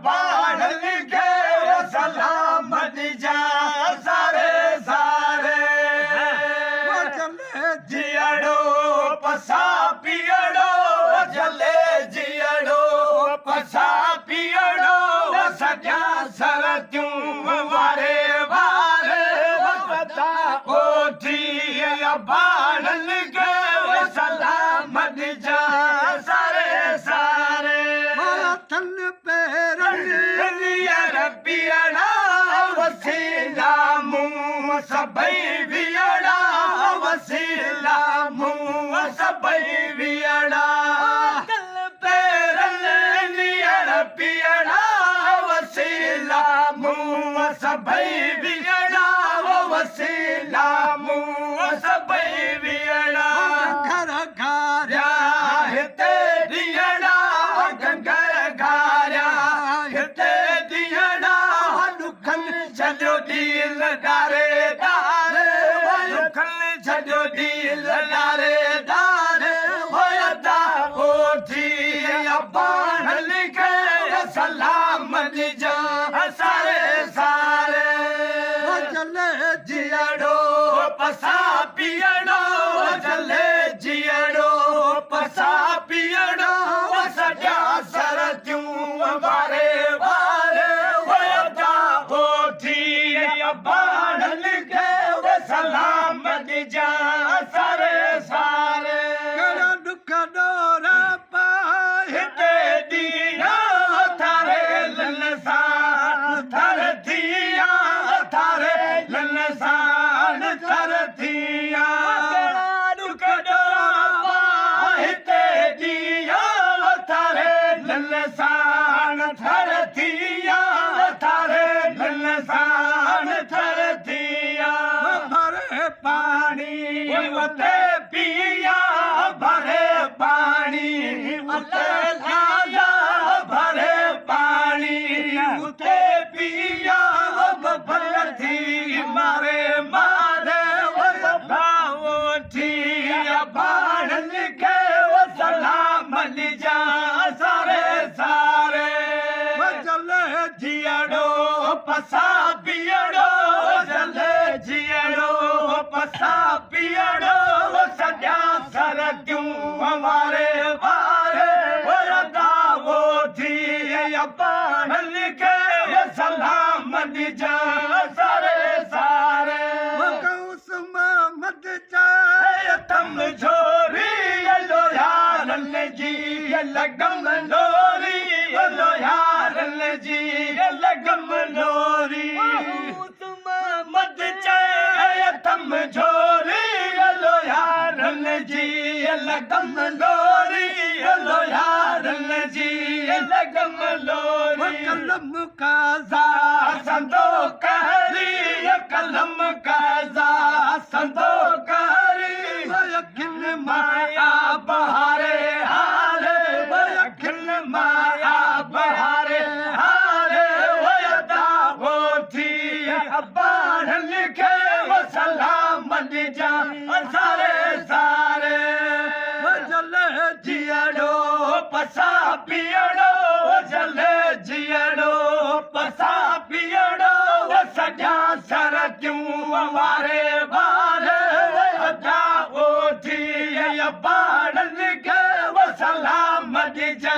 बाणन के सलाम दीजा सारे सारे जले जियड़ो पसा पियड़ो जले जियड़ो पसा पियड़ो सजा सरत्यूं वारे वारे वता ओठी बाणन के सलाम दीजा सारे सारे थन पैरन पियड़ा वसीला मुंह सभई वियड़ा वसीला मुंह सभई वियड़ा थन पैरन पियड़ा वसीला मुंह सभई वियड़ा वसीला मुंह सभई वियड़ा घर घारिया हिते दियड़ा घर घारिया हिते दियड़ा दुखन छॾियो दिल डारे डारे दुखन छॾियो दिल डारे डारे होयता ओठी बाणन के सलाम दीजा सारे सारे जले जियड़ो पसा पियड़ो जले जियड़ो पसा पियड़ो सजा सरत्यूं वारे वारे होयता ओठी बाणन के सलाम दीजा सारे सारे दुख डोरा हिते दिया थारे ललसान थर थिया थारे ललसान थर थिया दुख डोरा हिते दिया थारे ललसान थर थिया थारे ललसान थर थिया भरे पानी उते पिया भरे पानी उते लाया भरे पानी उते पिया भल थी मारे मारे उठी बाणन के सलाम दीजा सारे सारे जले जियड़ो पसा पियड़ो जले जियड़ो पसा पियड़ो सजा सरत्यूं वारे वारे वरदा ओठी बाणन के सलाम दीजा सारे सारे कौस मोहम्मद चाहे तम झोरी लो यारन जी लगम लोरी लो यारन जी लगम लोरी मोहम्मद चाहे तम झोरी लो यारन जी लगम लोरी लो यारन जी लगम लोरी कलम काजा संदो कहरी कलम काजा संदो कहरी अखिल माया बहारे हारे अखिल माया बहारे हारे वयदा ओठी बाणन के सलाम दीजा सारे सारे जले जियड़ो पसा पियड़ो जले जियड़ो पसा पियड़ो सजा सरत्यूं वारे वारे ओठी बाणन के सलाम दीजा